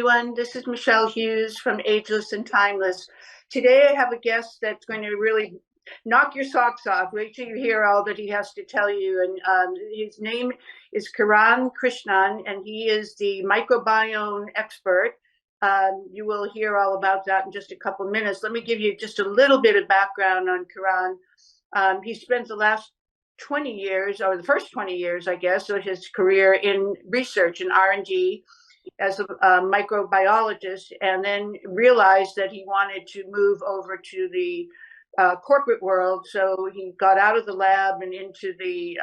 everyone. This is Michele Hughes from Ageless and Timeless. Today, I have a guest that's going to really knock your socks off. Wait till you hear all that he has to tell you. And his name is Krishnan, and he is the microbiome expert. You will hear all about that in just a couple minutes. Let me give you just a little bit of background on Kiran. He spent the last 20 years, or the first 20 years, I guess, of his career in research and R&D as a microbiologist, and then realized that he wanted to move over to the corporate world. So he got out of the lab and into the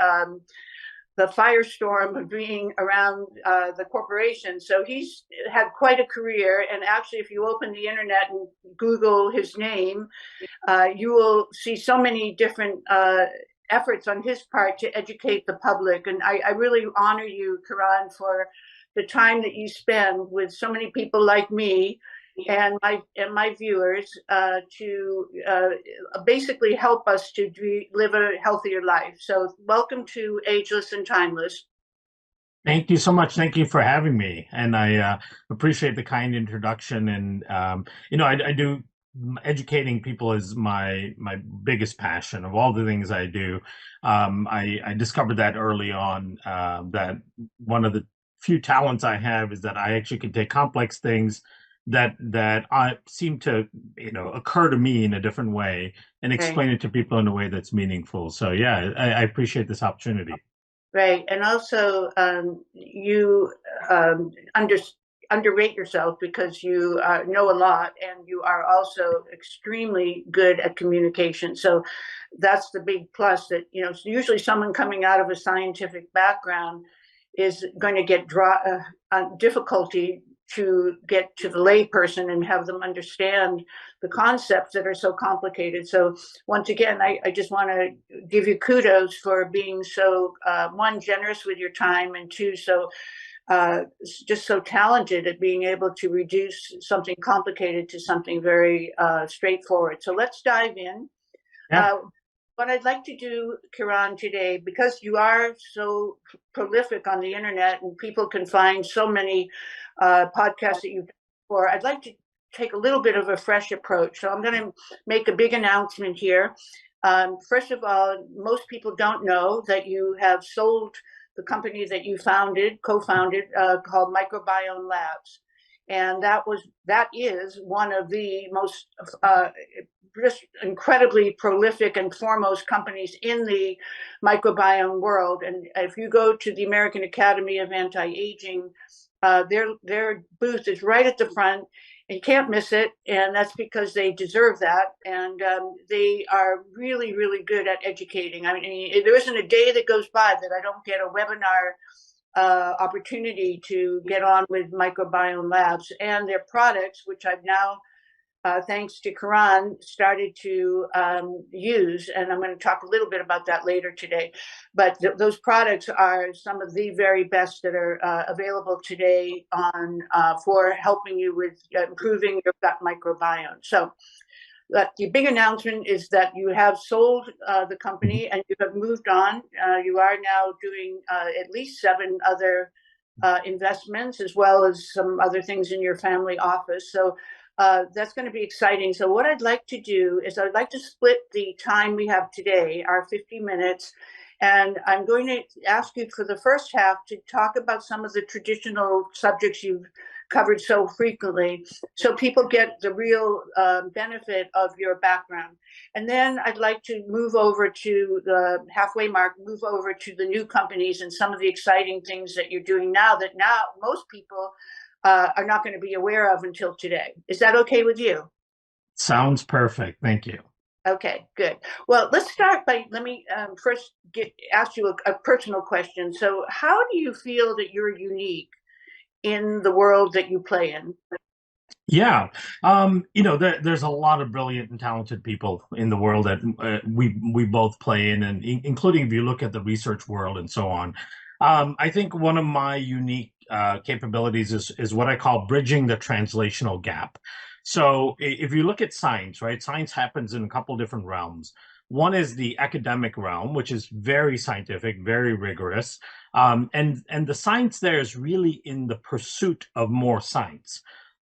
firestorm of being around the corporation. So he's had quite a career. And actually, if you open the internet and Google his name, you will see so many different efforts on his part to educate the public. And I really honor you, Kiran, for the time that you spend with so many people like me and my viewers to basically help us to live a healthier life. So welcome to Ageless and Timeless. Thank you so much. Thank you for having me. And I appreciate the kind introduction. And, I do educating people is my biggest passion of all the things I do. I discovered that early on, that one of the few talents I have is that I actually can take complex things that I seem to, occur to me in a different way and explain it to people in a way that's meaningful. So yeah, I appreciate this opportunity. Right. And also, you underrate yourself because you know a lot, and you are also extremely good at communication. So that's the big plus that, usually someone coming out of a scientific background is going to get difficulty to get to the layperson and have them understand the concepts that are so complicated. So once again, I just want to give you kudos for being so, one, generous with your time, and two, just so talented at being able to reduce something complicated to something very straightforward. So let's dive in. Yeah. What I'd like to do, Kiran, today, because you are so prolific on the internet and people can find so many podcasts that you've done before, I'd like to take a little bit of a fresh approach. So I'm going to make a big announcement here. First of all, most people don't know that you have sold the company that you co-founded, called Microbiome Labs. And that is one of the most just incredibly prolific and foremost companies in the microbiome world. And if you go to the American Academy of Anti-Aging, their booth is right at the front. You can't miss it, and that's because they deserve that. And they are really, really good at educating. I mean, there isn't a day that goes by that I don't get a webinar opportunity to get on with Microbiome Labs and their products, which I've now, thanks to Kiran, started to use. And I'm going to talk a little bit about that later today. But those products are some of the very best that are available today for helping you with improving your gut microbiome. So the big announcement is that you have sold the company and you have moved on. You are now doing at least 7 other investments, as well as some other things in your family office. So that's going to be exciting. So what I'd like to do is I'd like to split the time we have today, our 50 minutes, and I'm going to ask you for the first half to talk about some of the traditional subjects you've covered so frequently, so people get the real benefit of your background. And then I'd like to move over to the halfway mark, move over to the new companies and some of the exciting things that you're doing now that most people are not going to be aware of until today. Is that okay with you? Sounds perfect. Thank you. Okay, good. Well, let's start by, let me first ask you a personal question. So how do you feel that you're unique in the world that you play in? Yeah, there's a lot of brilliant and talented people in the world that we both play in, and including if you look at the research world and so on. I think one of my unique capabilities is what I call bridging the translational gap. So if you look at science, right, science happens in a couple different realms. One is the academic realm, which is very scientific, very rigorous. And the science there is really in the pursuit of more science.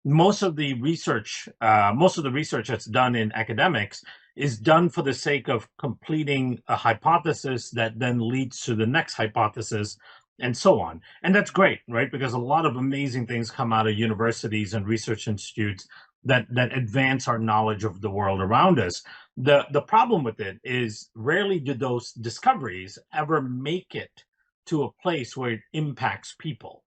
Most of the research that's done in academics is done for the sake of completing a hypothesis that then leads to the next hypothesis and so on. And that's great, right? Because a lot of amazing things come out of universities and research institutes that advance our knowledge of the world around us. The problem with it is rarely do those discoveries ever make it to a place where it impacts people,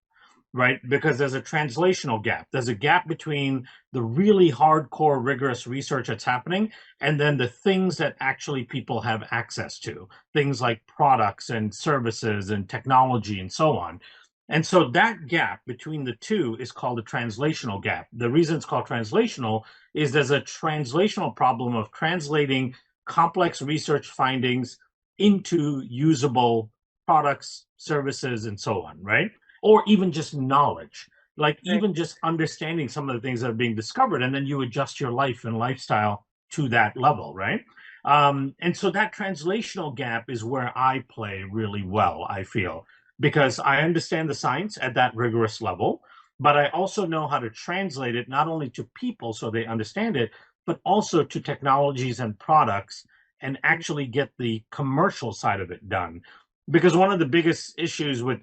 right? Because there's a translational gap. There's a gap between the really hardcore, rigorous research that's happening and then the things that actually people have access to, things like products and services and technology and so on. And so that gap between the two is called a translational gap. The reason it's called translational is there's a translational problem of translating complex research findings into usable products, services, and so on, right? Or even just knowledge, like Right. even just understanding some of the things that are being discovered, and then you adjust your life and lifestyle to that level, right? And so that translational gap is where I play really well, I feel, because I understand the science at that rigorous level, but I also know how to translate it not only to people so they understand it, but also to technologies and products and actually get the commercial side of it done. Because one of the biggest issues with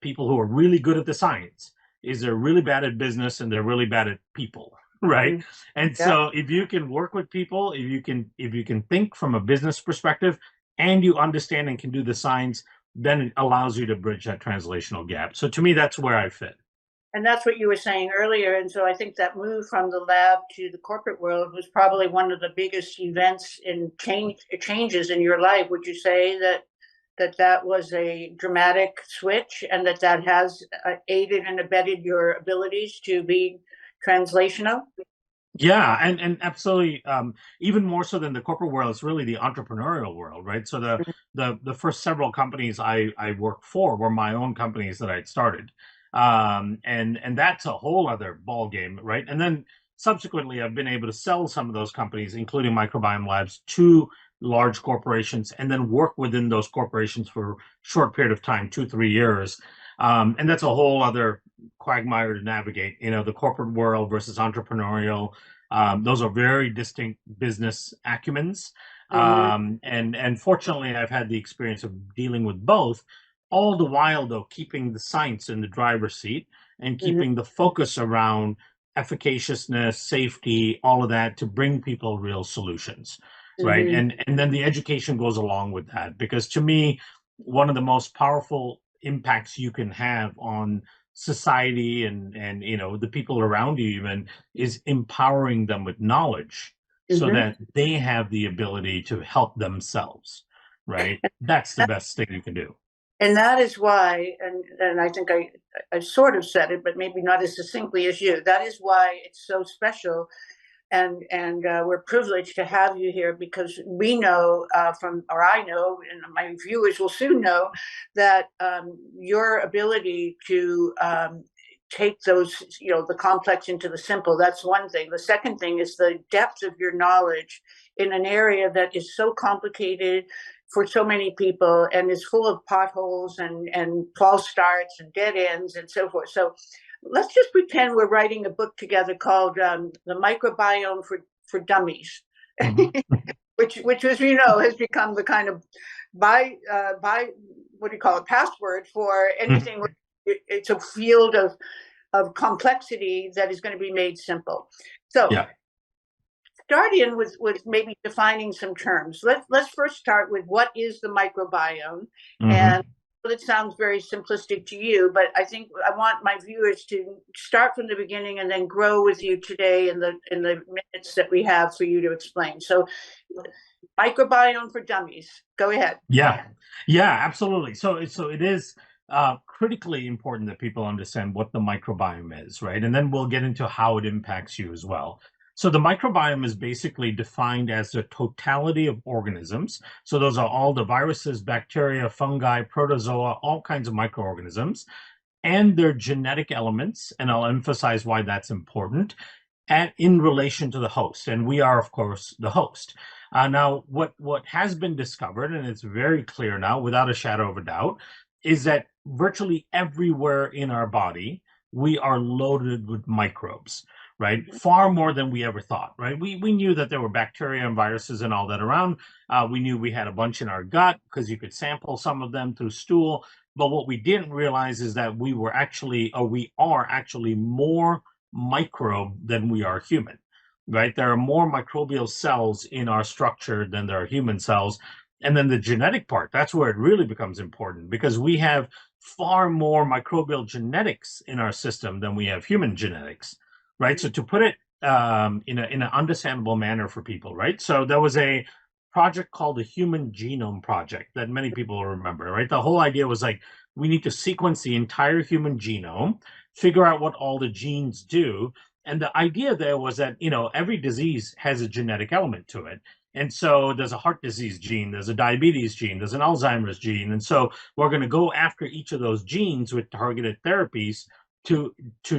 people who are really good at the science is they're really bad at business and they're really bad at people, right? And Yeah. so if you can work with people, if you can think from a business perspective and you understand and can do the science, then it allows you to bridge that translational gap. So to me, that's where I fit. And that's what you were saying earlier. And so I think that move from the lab to the corporate world was probably one of the biggest events in changes in your life. Would you say that was a dramatic switch and that has aided and abetted your abilities to be translational? Yeah, and absolutely, even more so than the corporate world, it's really the entrepreneurial world, right? So the first several companies I worked for were my own companies that I'd started, and that's a whole other ball game, right? And then subsequently, I've been able to sell some of those companies, including Microbiome Labs, to large corporations, and then work within those corporations for a short period of time, 2, 3 years, and that's a whole other quagmire to navigate. You know, the corporate world versus entrepreneurial. Those are very distinct business acumens. Mm-hmm, And fortunately, I've had the experience of dealing with both, all the while, though, keeping the science in the driver's seat and mm-hmm, keeping the focus around efficaciousness, safety, all of that to bring people real solutions, right? mm-hmm, And then the education goes along with that, because to me, one of the most powerful impacts you can have on society and the people around you even is empowering them with knowledge so mm-hmm. that they have the ability to help themselves, right? That's the best thing you can do. And that is why, and I think I sort of said it, but maybe not as succinctly as you. That is why it's so special, and we're privileged to have you here because we know or I know, and my viewers will soon know that your ability to take those, the complex into the simple. That's one thing. The second thing is the depth of your knowledge in an area that is so complicated for so many people and is full of potholes and false starts and dead ends and so forth. So let's just pretend we're writing a book together called The Microbiome for Dummies, Mm-hmm. which as you know has become the kind of by what do you call it, password for anything. It's a field of complexity that is going to be made simple. So Yeah. start in with maybe defining some terms. Let's first start with what is the microbiome, and Mm-hmm. it sounds very simplistic to you, but I think I want my viewers to start from the beginning and then grow with you today in the minutes that we have for you to explain. So, microbiome for dummies. Go ahead. Yeah, yeah, absolutely. So it is critically important that people understand what the microbiome is, right? And then we'll get into how it impacts you as well. So the microbiome is basically defined as the totality of organisms. So those are all the viruses, bacteria, fungi, protozoa, all kinds of microorganisms, and their genetic elements. And I'll emphasize why that's important. in relation to the host, and we are, of course, the host. Now, what has been discovered, and it's very clear now, without a shadow of a doubt, is that virtually everywhere in our body we are loaded with microbes, right? Far more than we ever thought, right? We knew that there were bacteria and viruses and all that around. We knew we had a bunch in our gut because you could sample some of them through stool. But what we didn't realize is that we are actually more microbe than we are human, right? There are more microbial cells in our structure than there are human cells. And then the genetic part, that's where it really becomes important, because we have far more microbial genetics in our system than we have human genetics, right? So to put it in an understandable manner for people, right? So there was a project called the Human Genome Project that many people remember, right? The whole idea was like, we need to sequence the entire human genome, figure out what all the genes do. And the idea there was that, every disease has a genetic element to it. And so there's a heart disease gene, there's a diabetes gene, there's an Alzheimer's gene. And so we're going to go after each of those genes with targeted therapies to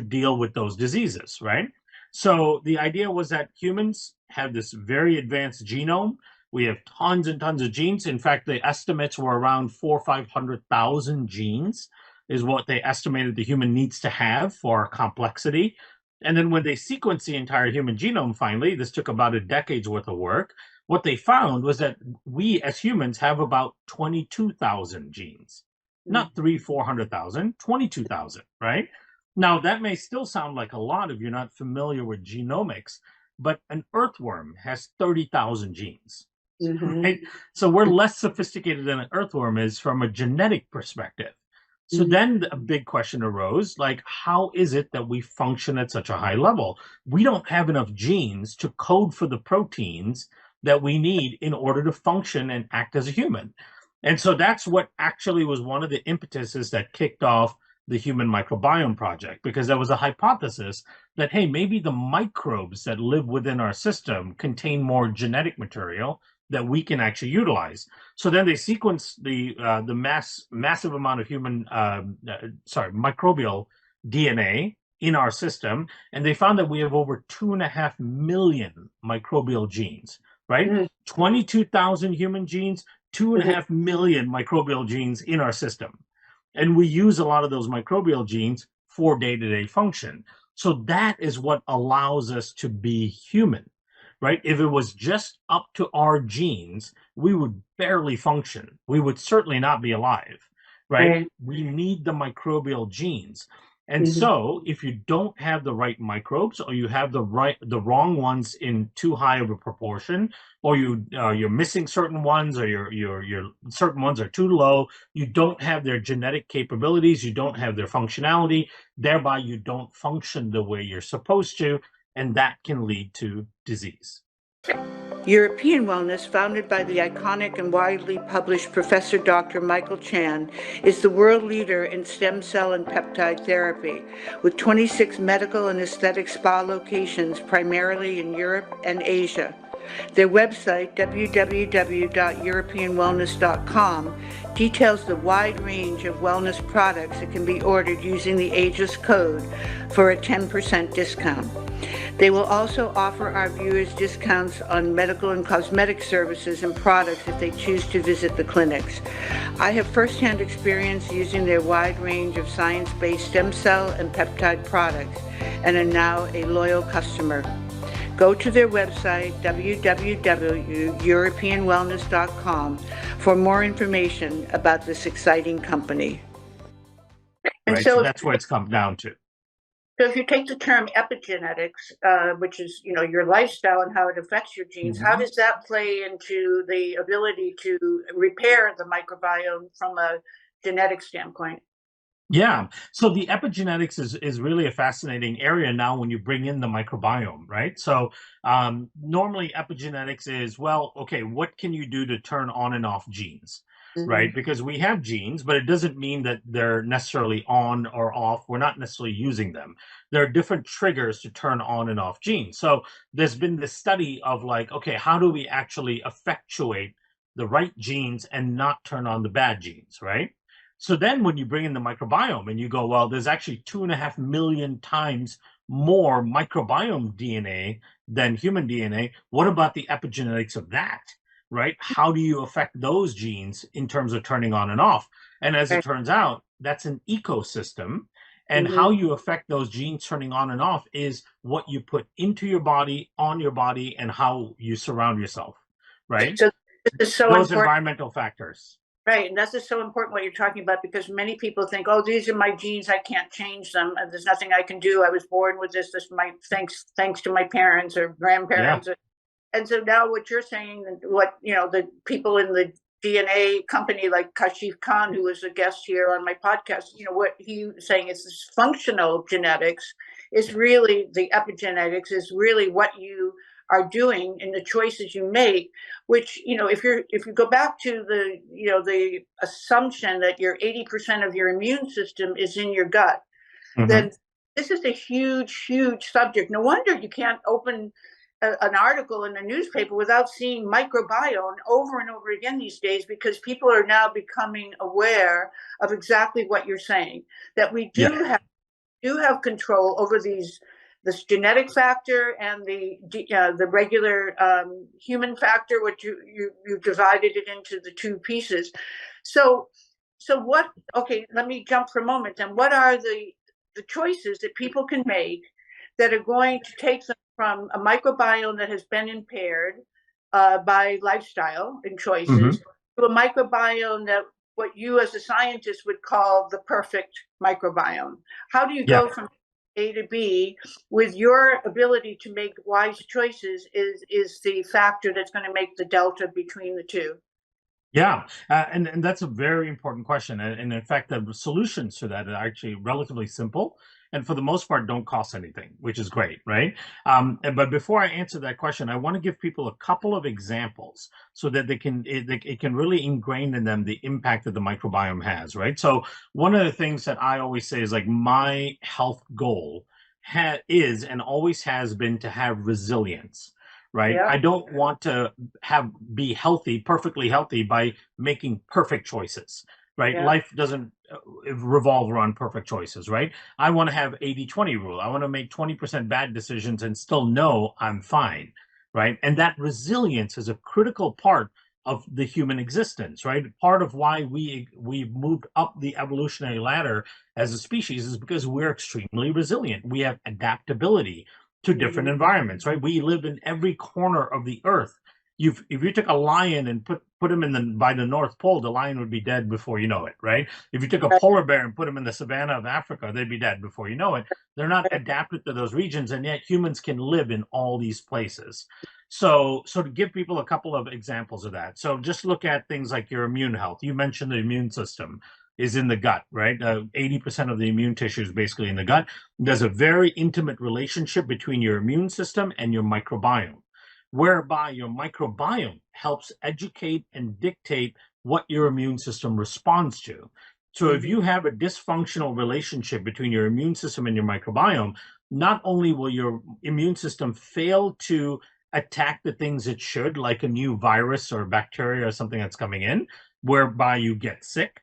deal with those diseases, right? So the idea was that humans have this very advanced genome. We have tons and tons of genes. In fact, the estimates were around 400,000 or 500,000 genes is what they estimated the human needs to have for complexity. And then when they sequenced the entire human genome, finally, this took about a decade's worth of work. What they found was that we as humans have about 22,000 genes, not 400,000, 22,000, right? Now, that may still sound like a lot if you're not familiar with genomics, but an earthworm has 30,000 genes. Right? So we're less sophisticated than an earthworm is from a genetic perspective. So then a big question arose, like, how is it that we function at such a high level? We don't have enough genes to code for the proteins that we need in order to function and act as a human. And so that's what actually was one of the impetuses that kicked off the Human Microbiome Project, because there was a hypothesis that, hey, maybe the microbes that live within our system contain more genetic material that we can actually utilize. So then they sequenced the massive amount of microbial DNA in our system, and they found that we have over 2.5 million microbial genes, right? 22,000 human genes, 2.5 million microbial genes in our system. And we use a lot of those microbial genes for day-to-day function. So that is what allows us to be human, right? If it was just up to our genes, we would barely function. We would certainly not be alive, right? We need the microbial genes. And so if you don't have the right microbes, or you have the wrong ones in too high of a proportion, or you're missing certain ones, or your certain ones are too low, you don't have their genetic capabilities, you don't have their functionality, thereby you don't function the way you're supposed to, and that can lead to disease. European Wellness, founded by the iconic and widely published Professor Dr. Michael Chan, is the world leader in stem cell and peptide therapy, with 26 medical and aesthetic spa locations primarily in Europe and Asia. Their website, www.europeanwellness.com, details the wide range of wellness products that can be ordered using the Ageless code for a 10% discount. They will also offer our viewers discounts on medical and cosmetic services and products if they choose to visit the clinics. I have firsthand experience using their wide range of science-based stem cell and peptide products and am now a loyal customer. Go to their website, www.europeanwellness.com, for more information about this exciting company. Right, so that's what it's come down to. So if you take the term epigenetics, which is, your lifestyle and how it affects your genes, how does that play into the ability to repair the microbiome from a genetic standpoint? Yeah. So the epigenetics is really a fascinating area now when you bring in the microbiome, right? So normally epigenetics is, well, okay, what can you do to turn on and off genes, right? Because we have genes, but it doesn't mean that they're necessarily on or off. We're not necessarily using them. There are different triggers to turn on and off genes. So there's been this study of like, okay, how do we actually effectuate the right genes and not turn on the bad genes, right? So then when you bring in the microbiome and you go, well, there's actually 2.5 million times more microbiome DNA than human DNA. What about the epigenetics of that? Right? How do you affect those genes in terms of turning on and off? And as it Right. turns out, that's an ecosystem. And Mhm. how you affect those genes turning on and off is what you put into your body, on your body, and how you surround yourself, right? So this is so Those important. environmental factors. Right, and this is so important what you're talking about because many people think, "Oh, these are my genes. I can't change them. And there's nothing I can do. I was born with this. This my thanks to my parents or Yeah. grandparents." And so now what you're saying, what the people in the DNA company like Kashif Khan, who was a guest here on my podcast, what he was saying is this functional genetics is really the epigenetics is really what you are doing in the choices you make, which if you go back to the assumption that your 80% of your immune system is in your gut, Hmm. then this is a huge subject. No wonder you can't open an article in a newspaper without seeing microbiome over and over again these days, because people are now becoming aware of exactly what you're saying, that we Yeah. do have control over this genetic factor and the regular human factor, which you divided it into the two pieces. So what? Okay, let me jump for a moment. And what are the choices that people can make that are going to take them from a microbiome that has been impaired by lifestyle and Hmm. choices to a microbiome that what you as a scientist would call the perfect microbiome? How do you Yeah. go from A to B with your ability to make wise choices is the factor that's going to make the delta between the two. Yeah, and that's a very important question, and in fact, the solutions to that are actually relatively simple, and for the most part, don't cost anything, which is great, right? But before I answer that question, I want to give people a couple of examples so that it can really ingrain in them the impact that the microbiome has, right? So one of the things that I always say is like my health goal is and always has been to have resilience, right? Yeah, I don't want to be healthy, perfectly healthy by making perfect choices, right? yeah. Life doesn't revolve around perfect choices, right? I want to have 80-20 rule. I want to make 20% bad decisions and still know I'm fine, right? And that resilience is a critical part of the human existence, right? Part of why we moved up the evolutionary ladder as a species is because we're extremely resilient. We have adaptability to different Mhm. environments, right? We live in every corner of the earth. If you took a lion and put him in by the North Pole, the lion would be dead before you know it, right? If you took a Right, polar bear and put him in the savannah of Africa, they'd be dead before you know it. They're not right. adapted to those regions, and yet humans can live in all these places. So to give people a couple of examples of that, so just look at things like your immune health. You mentioned the immune system is in the gut, right? 80% of the immune tissue is basically in the gut. There's a very intimate relationship between your immune system and your microbiome, whereby your microbiome helps educate and dictate what your immune system responds to. So if Mhm. you have a dysfunctional relationship between your immune system and your microbiome, not only will your immune system fail to attack the things it should, like a new virus or bacteria or something that's coming in, whereby you get sick,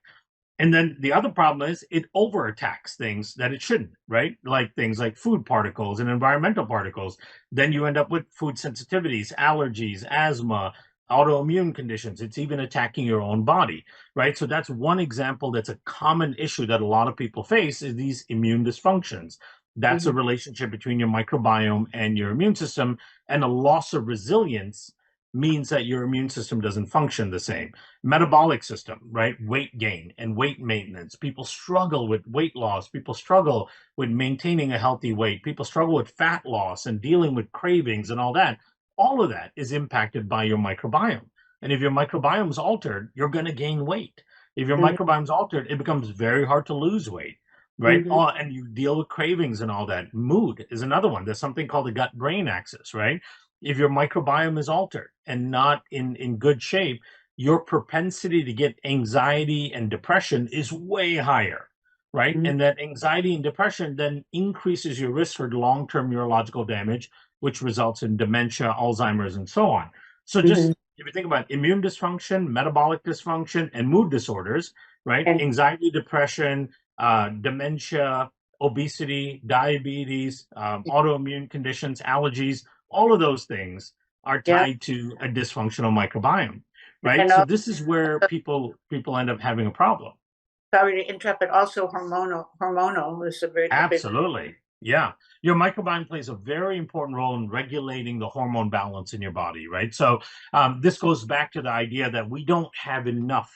and then the other problem is it over attacks things that it shouldn't, right? Like things like food particles and environmental particles. Then you end up with food sensitivities, allergies, asthma, autoimmune conditions. It's even attacking your own body, right? So that's one example that's a common issue that a lot of people face is these immune dysfunctions. That's a Mhm. relationship between your microbiome and your immune system, and a loss of resilience means that your immune system doesn't function the same. Metabolic system, right? Weight gain and weight maintenance. People struggle with weight loss. People struggle with maintaining a healthy weight. People struggle with fat loss and dealing with cravings and all that. All of that is impacted by your microbiome. And if your microbiome is altered, you're going to gain weight. If your Mhm. microbiome is altered, it becomes very hard to lose weight, right? Mhm. Oh, and you deal with cravings and all that. Mood is another one. There's something called the gut brain axis, right? If your microbiome is altered and not in good shape, your propensity to get anxiety and depression is way higher, right? Mhm. And that anxiety and depression then increases your risk for long-term neurological damage, which results in dementia, Alzheimer's, and so on. So Mhm. just if you think about immune dysfunction, metabolic dysfunction, and mood disorders, right? And Anxiety, depression, dementia, obesity, diabetes, autoimmune conditions, allergies, all of those things are Yeah. tied to a dysfunctional microbiome, right? And So also, this is where people end up having a problem. sorry to interrupt, but also hormonal is a big. Absolutely. Yeah. Your microbiome plays a very important role in regulating the hormone balance in your body, right? So this goes back to the idea that we don't have enough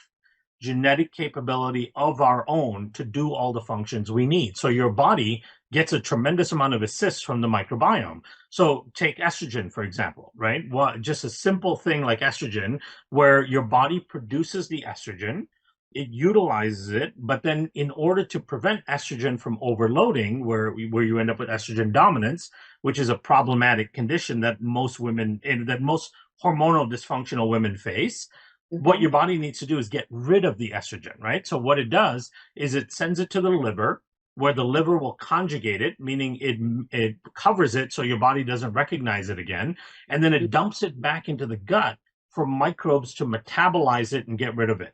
genetic capability of our own to do all the functions we need. So your body gets a tremendous amount of assists from the microbiome. So take estrogen, for example, right? Well, just a simple thing like estrogen, where your body produces the estrogen, it utilizes it, but then in order to prevent estrogen from overloading, where you end up with estrogen dominance, which is a problematic condition that most women and that most hormonal dysfunctional women face, what Mhm. your body needs to do is get rid of the estrogen, right? So what it does is it sends it to the liver, where the liver will conjugate it, meaning it covers it so your body doesn't recognize it again, and then it dumps it back into the gut for microbes to metabolize it and get rid of it,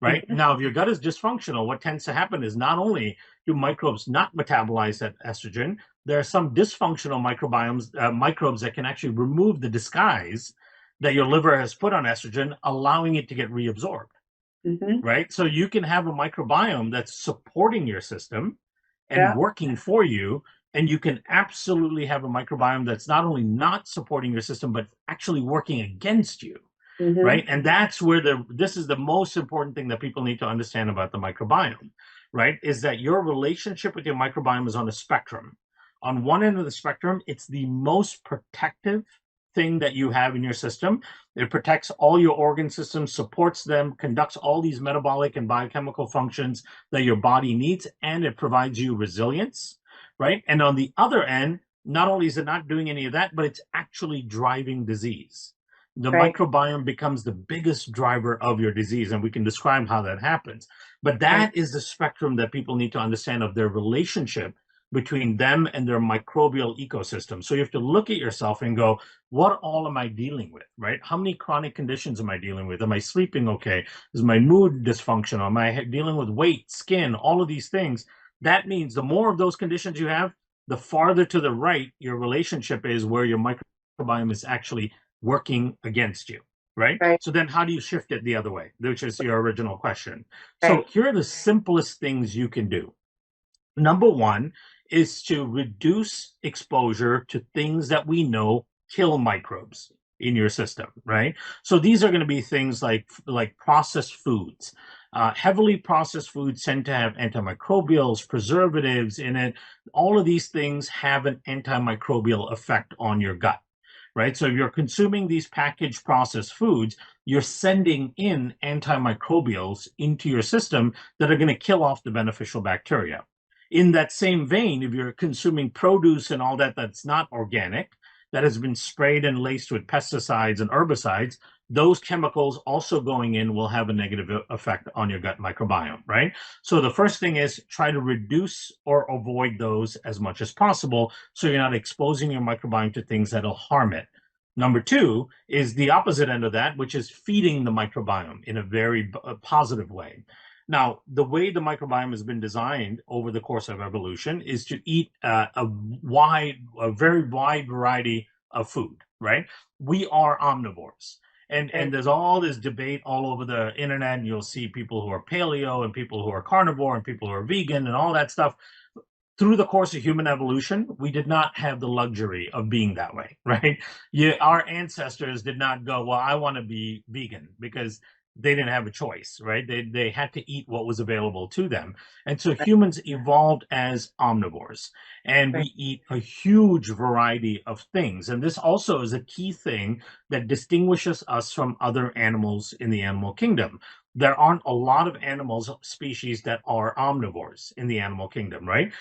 right? Mhm. Now, if your gut is dysfunctional, what tends to happen is not only do microbes not metabolize that estrogen, there are some dysfunctional microbes that can actually remove the disguise that your liver has put on estrogen, allowing it to get reabsorbed, Mhm. right? So you can have a microbiome that's supporting your system and Yeah. working for you. And you can absolutely have a microbiome that's not only not supporting your system, but actually working against you, Mhm. right? And that's where this is the most important thing that people need to understand about the microbiome, right? Is that your relationship with your microbiome is on a spectrum. On one end of the spectrum, it's the most protective thing that you have in your system. It protects all your organ systems, supports them, conducts all these metabolic and biochemical functions that your body needs, and it provides you resilience, right? And on the other end, not only is it not doing any of that, but it's actually driving disease. The Right. microbiome becomes the biggest driver of your disease, and we can describe how that happens. But Right. that is the spectrum that people need to understand of their relationship between them and their microbial ecosystem. So you have to look at yourself and go, what all am I dealing with, right? How many chronic conditions am I dealing with? Am I sleeping okay? Is my mood dysfunctional? Am I dealing with weight, skin, all of these things? That means the more of those conditions you have, the farther to the right your relationship is where your microbiome is actually working against you, right? Right. So then how do you shift it the other way, which is your original question? So Right. here are the simplest things you can do. Number one is to reduce exposure to things that we know kill microbes in your system, right? So these are going to be things like processed foods. Heavily processed foods tend to have antimicrobials, preservatives in it. All of these things have an antimicrobial effect on your gut, right? So if you're consuming these packaged processed foods, you're sending in antimicrobials into your system that are going to kill off the beneficial bacteria. In that same vein, if you're consuming produce and all that that's not organic, that has been sprayed and laced with pesticides and herbicides, those chemicals also going in will have a negative effect on your gut microbiome, right? So the first thing is try to reduce or avoid those as much as possible so you're not exposing your microbiome to things that'll harm it. Number two is the opposite end of that, which is feeding the microbiome in a very positive way. Now, the way the microbiome has been designed over the course of evolution is to eat a very wide variety of food, right? We are omnivores. And Right. there's all this debate all over the internet, and you'll see people who are paleo and people who are carnivore and people who are vegan and all that stuff. Through the course of human evolution, we did not have the luxury of being that way, right? Our ancestors did not go, well, I want to be vegan because they didn't have a choice, right? They had to eat what was available to them. And so Right. humans evolved as omnivores, and Right. we eat a huge variety of things. And this also is a key thing that distinguishes us from other animals in the animal kingdom. There aren't a lot of animals species that are omnivores in the animal kingdom, right?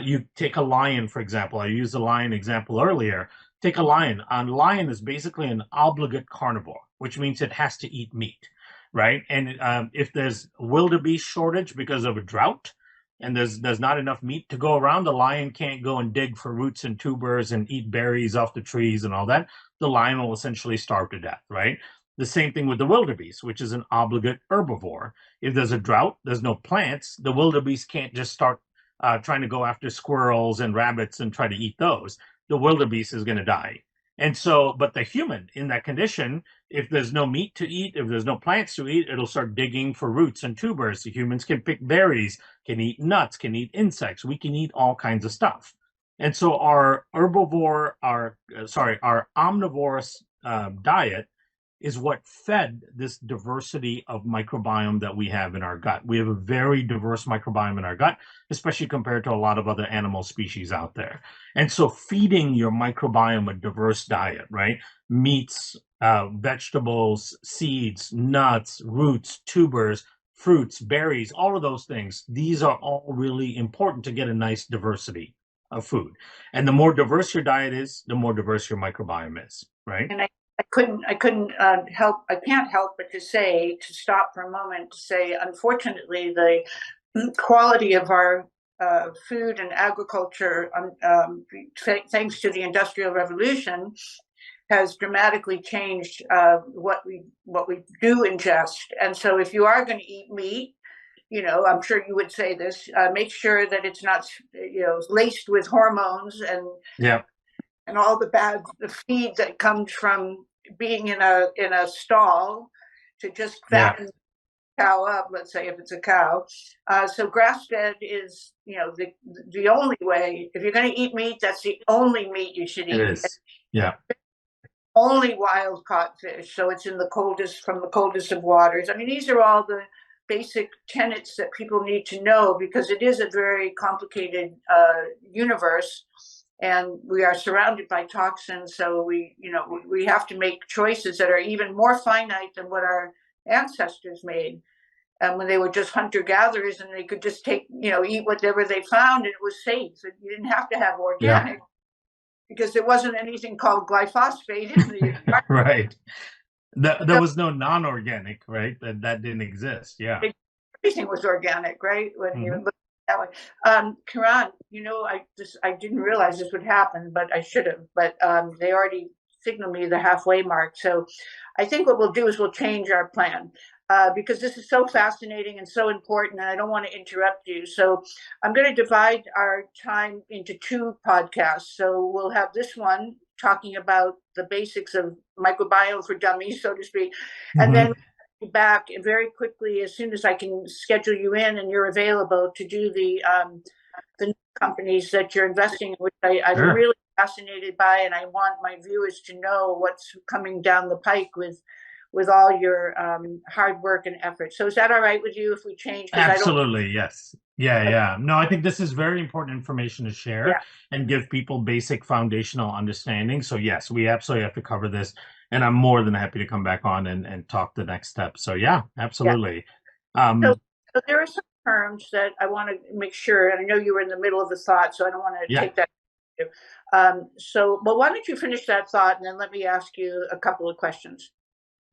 You take a lion, for example. I used the lion example earlier. Take a lion. A lion is basically an obligate carnivore, which means it has to eat meat, right? And if there's wildebeest shortage because of a drought, and there's not enough meat to go around, the lion can't go and dig for roots and tubers and eat berries off the trees and all that. The lion will essentially starve to death, right? The same thing with the wildebeest, which is an obligate herbivore. If there's a drought, there's no plants, the wildebeest can't just start trying to go after squirrels and rabbits and try to eat those, the wildebeest is going to die. And so, but the human in that condition, if there's no meat to eat, if there's no plants to eat, it'll start digging for roots and tubers. The humans can pick berries, can eat nuts, can eat insects. We can eat all kinds of stuff. And so our our omnivorous diet is what fed this diversity of microbiome that we have in our gut. We have a very diverse microbiome in our gut, especially compared to a lot of other animal species out there. And so feeding your microbiome a diverse diet, right? Meats, vegetables, seeds, nuts, roots, tubers, fruits, berries, all of those things. These are all really important to get a nice diversity of food. And the more diverse your diet is, the more diverse your microbiome is, right? And I couldn't help, I can't help but to say, to stop for a moment, to say, unfortunately, the quality of our food and agriculture, thanks to the Industrial Revolution, has dramatically changed what we do ingest. And so, if you are going to eat meat, I'm sure you would say this. Make sure that it's not, laced with hormones Yeah. and all the feed that comes from being in a stall to just fatten the cow up. Let's say if it's a cow. So grass fed is the only way. If you're going to eat meat, that's the only meat you should eat. It is. Yeah. Only wild caught fish, so it's from the coldest of waters. I mean, these are all the basic tenets that people need to know, because it is a very complicated universe, and we are surrounded by toxins. So we have to make choices that are even more finite than what our ancestors made, when they were just hunter gatherers and they could just eat whatever they found, and it was safe. You didn't have to have organic. Yeah. Because there wasn't anything called glyphosate in the right. There was no non-organic, right? That didn't exist. Yeah. Everything was organic, right? When you look that way. Kiran, I didn't realize this would happen, but I should have. But they already signaled me the halfway mark. So I think what we'll do is we'll change our plan. Because this is so fascinating and so important, and I don't want to interrupt you. So I'm going to divide our time into 2 podcasts. So we'll have this one talking about the basics of microbiome for dummies, so to speak, and then we'll be back very quickly as soon as I can schedule you in and you're available to do the new companies that you're investing in, which I'm really fascinated by, and I want my viewers to know what's coming down the pike with all your hard work and effort. So is that all right with you if we change? Absolutely, yes. Yeah. No, I think this is very important information to share and give people basic foundational understanding. So yes, we absolutely have to cover this, and I'm more than happy to come back on and talk the next step. So yeah, absolutely. So there are some terms that I want to make sure, and I know you were in the middle of the thought, so I don't want to take that. But why don't you finish that thought, and then let me ask you a couple of questions.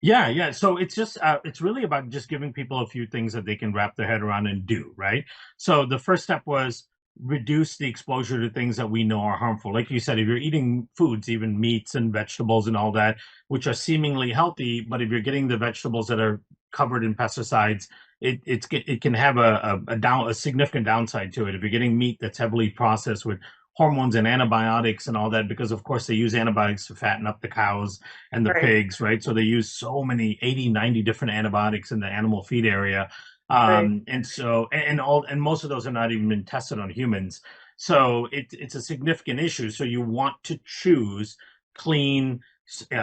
Yeah. So it's just, it's really about just giving people a few things that they can wrap their head around and do, right? So the first step was reduce the exposure to things that we know are harmful. Like you said, if you're eating foods, even meats and vegetables and all that, which are seemingly healthy, but if you're getting the vegetables that are covered in pesticides, it can have a significant downside to it. If you're getting meat that's heavily processed with hormones and antibiotics and all that, because of course they use antibiotics to fatten up the cows and the pigs, right? So they use so many 80, 90 different antibiotics in the animal feed area. And so, and most of those are not even been tested on humans. So it's a significant issue. So you want to choose clean,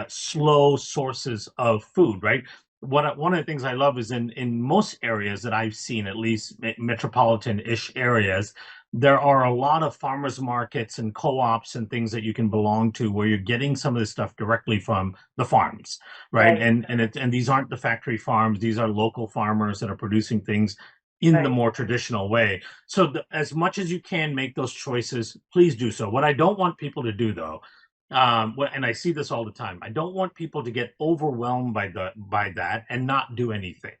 slow sources of food, right? One of the things I love is in most areas that I've seen, at least metropolitan-ish areas, there are a lot of farmers markets and co-ops and things that you can belong to where you're getting some of this stuff directly from the farms, right? And these aren't the factory farms; these are local farmers that are producing things in the more traditional way. So as much as you can make those choices, please do so. What I don't want people to do, though, and I see this all the time, I don't want people to get overwhelmed by that and not do anything.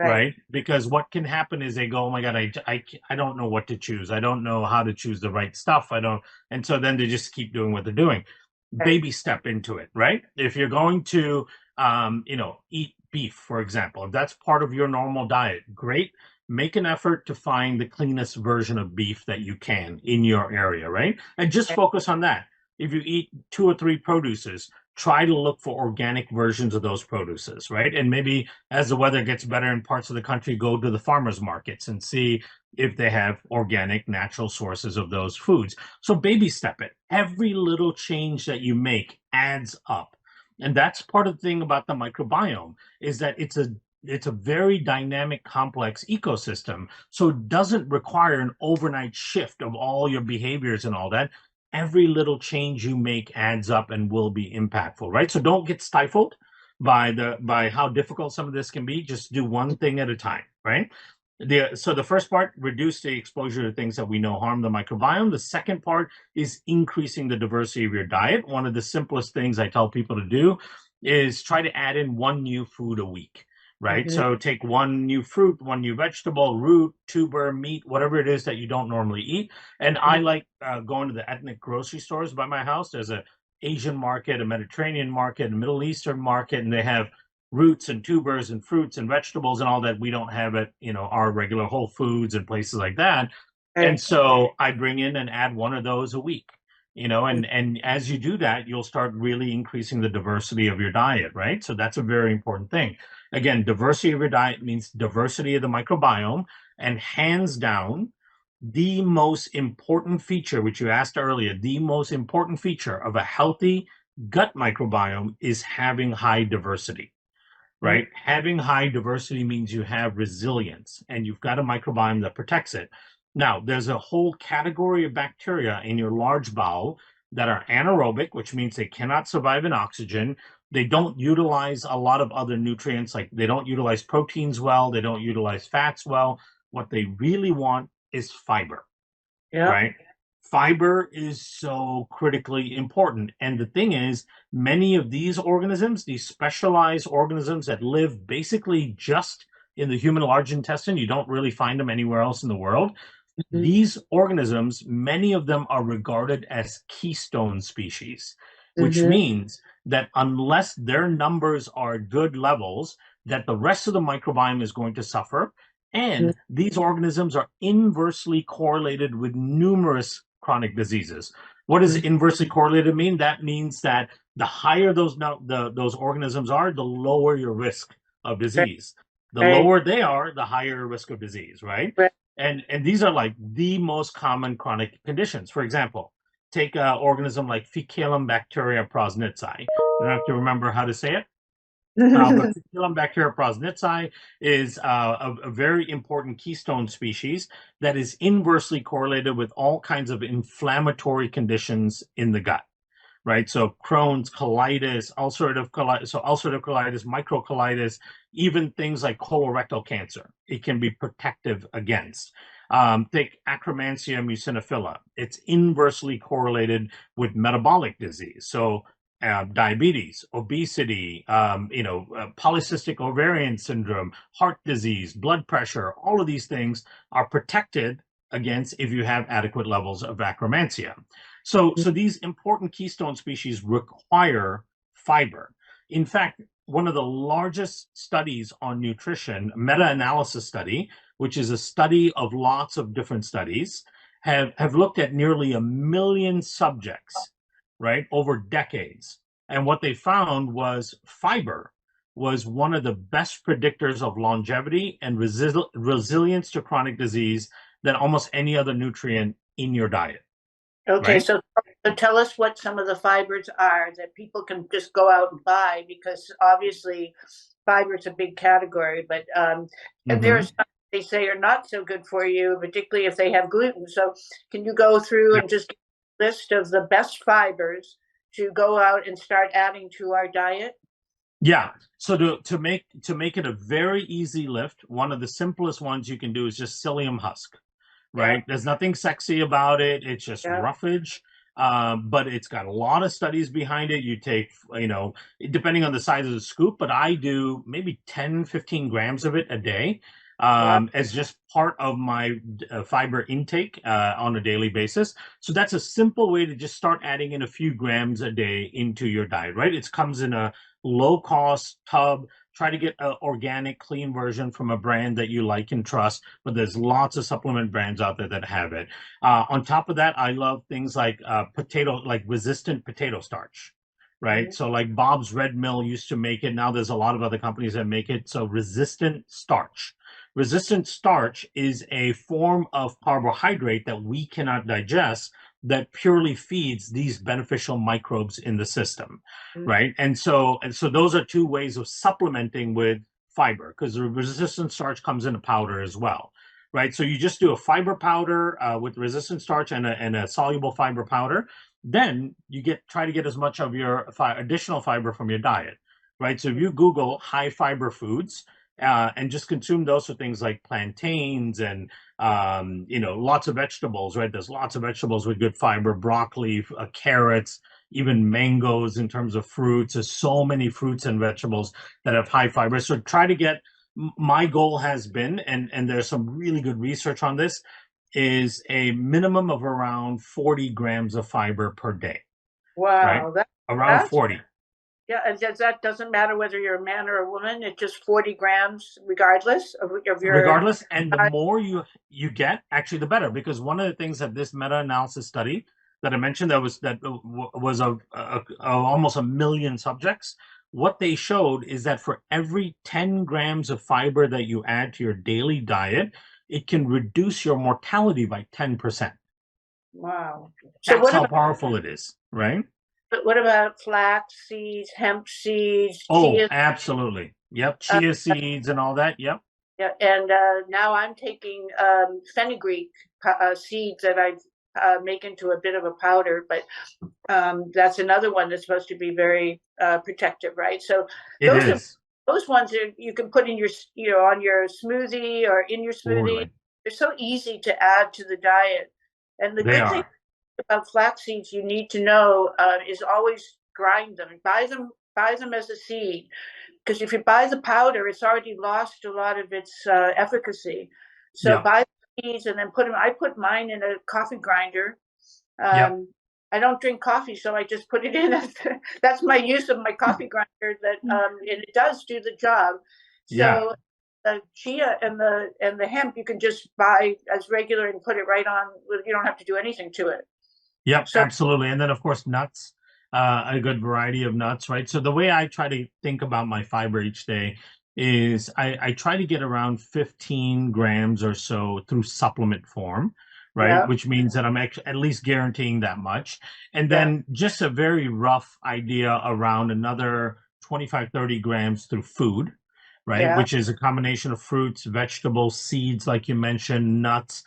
Right? Because what can happen is they go, oh my God, I don't know what to choose. I don't know how to choose the right stuff. And so then they just keep doing what they're doing. Baby step into it, right? If you're going to, eat beef, for example, if that's part of your normal diet, great. Make an effort to find the cleanest version of beef that you can in your area, right? And just focus on that. If you eat two or three produces, try to look for organic versions of those produces, right? And maybe as the weather gets better in parts of the country, go to the farmers markets and see if they have organic, natural sources of those foods. So baby step it. Every little change that you make adds up. And that's part of the thing about the microbiome is that it's a very dynamic, complex ecosystem. So it doesn't require an overnight shift of all your behaviors and all that. Every little change you make adds up and will be impactful, right? So don't get stifled by how difficult some of this can be. Just do one thing at a time, right? So the first part, reduce the exposure to things that we know harm the microbiome. The second part is increasing the diversity of your diet. One of the simplest things I tell people to do is try to add in one new food a week, right? Mhm. So take one new fruit, one new vegetable, root, tuber, meat, whatever it is that you don't normally eat. And I like going to the ethnic grocery stores by my house. There's a Asian market, a Mediterranean market, a Middle Eastern market, and they have roots and tubers and fruits and vegetables and all that we don't have at our regular Whole Foods and places like that. And Right. so I bring in and add one of those a week, and as you do that, you'll start really increasing the diversity of your diet, right? So that's a very important thing. Again, diversity of your diet means diversity of the microbiome, and hands down, the most important feature, which you asked earlier, the most important feature of a healthy gut microbiome is having high diversity, Mhm. right? Having high diversity means you have resilience and you've got a microbiome that protects it. Now, there's a whole category of bacteria in your large bowel that are anaerobic, which means they cannot survive in oxygen. They don't utilize a lot of other nutrients, like they don't utilize proteins well, they don't utilize fats well. What they really want is fiber, Yeah. right? Fiber is so critically important. And the thing is, many of these organisms, these specialized organisms that live basically just in the human large intestine, you don't really find them anywhere else in the world. Mhm. These organisms, many of them are regarded as keystone species, which Mhm. means that unless their numbers are good levels, that the rest of the microbiome is going to suffer. Mhm. And these organisms are inversely correlated with numerous chronic diseases. What does Mhm. inversely correlated mean? That means that the higher those organisms are, the lower your risk of Right. disease. The Right. lower they are, the higher risk of disease, right? Right. And these are like the most common chronic conditions. For example, take an organism like Fecalum bacteria prosnitzi. You don't have to remember how to say it, but Fecalum bacteria prosnitzi is a very important keystone species that is inversely correlated with all kinds of inflammatory conditions in the gut, right? So Crohn's, colitis, ulcerative colitis, microcolitis, even things like colorectal cancer, it can be protective against. Take Akkermansia muciniphila. It's inversely correlated with metabolic disease. So diabetes, obesity, polycystic ovarian syndrome, heart disease, blood pressure, all of these things are protected against if you have adequate levels of Akkermansia. So these important keystone species require fiber. In fact, one of the largest studies on nutrition, meta-analysis study, which is a study of lots of different studies, have looked at nearly 1 million subjects, right, over decades. And what they found was fiber was one of the best predictors of longevity and resilience to chronic disease than almost any other nutrient in your diet, Okay, right? so tell us what some of the fibers are that people can just go out and buy, because obviously fiber is a big category, but there are Mm-hmm. some they say are not so good for you, particularly if they have gluten. So can you go through Yeah. and just give a list of the best fibers to go out and start adding to our diet? Yeah. So to make it a very easy lift, one of the simplest ones you can do is just psyllium husk, Yeah, right? There's nothing sexy about it. It's just yeah, roughage, but it's got a lot of studies behind it. You take, depending on the size of the scoop, but I do maybe 10, 15 grams of it a day wow. as just part of my fiber intake on a daily basis. So that's a simple way to just start adding in a few grams a day into your diet, right? It comes in a low cost tub. try to get an organic, clean version from a brand that you like and trust. But there's lots of supplement brands out there that have it. On top of that, I love things like like resistant potato starch, right? Mhm. So like Bob's Red Mill used to make it. Now there's a lot of other companies that make it. So resistant starch. Resistant starch is a form of carbohydrate that we cannot digest that purely feeds these beneficial microbes in the system, right? And so those are two ways of supplementing with fiber, because the resistant starch comes in a powder as well, right? So you just do a fiber powder with resistant starch and a soluble fiber powder. Then you try to get as much of your additional fiber from your diet, right? So if you Google high fiber foods and just consume those for things like plantains and lots of vegetables, right? There's lots of vegetables with good fiber, broccoli, carrots, even mangoes in terms of fruits. There's so many fruits and vegetables that have high fiber. So try to get, my goal has been, and there's some really good research on this, is a minimum of around 40 grams of fiber per day, right? Wow, Around that's 40. yeah, and that doesn't matter whether you're a man or a woman. It's just 40 grams, regardless of your. Regardless, and the more you get, actually the better, because one of the things that this meta-analysis study that I mentioned, that was almost 1 million subjects, what they showed is that for every 10 grams of fiber that you add to your daily diet, it can reduce your mortality by 10%. Wow. So That's how powerful it is, right? what about flax seeds, hemp seeds, Oh, chia? absolutely. Yep. Uh, Chia seeds and all that. Yep. yeah, and now I'm taking fenugreek seeds that I make into a bit of a powder, but that's another one that's supposed to be very protective, right? So It those are is. those ones that you can put in your, on your smoothie or in your smoothie. Totally. They're so easy to add to the diet. And the They good thing are. about flax seeds you need to know is always grind them. Buy them as a seed, because if you buy the powder, it's already lost a lot of its efficacy. So Yep. buy the seeds and then put them. I put mine in a coffee grinder. Yep. I don't drink coffee, so I just put it in. That's my use of my coffee grinder. And it does do the job. Yeah. So the chia and the hemp you can just buy as regular and put it right on. You don't have to do anything to it. Yep, So absolutely. And then, of course, nuts, a good variety of nuts, right? So the way I try to think about my fiber each day is I try to get around 15 grams or so through supplement form, right? yeah, Which means that I'm at least guaranteeing that much. And yeah, then just a very rough idea around another 25, 30 grams through food, right? yeah. Which is a combination of fruits, vegetables, seeds, like you mentioned, nuts.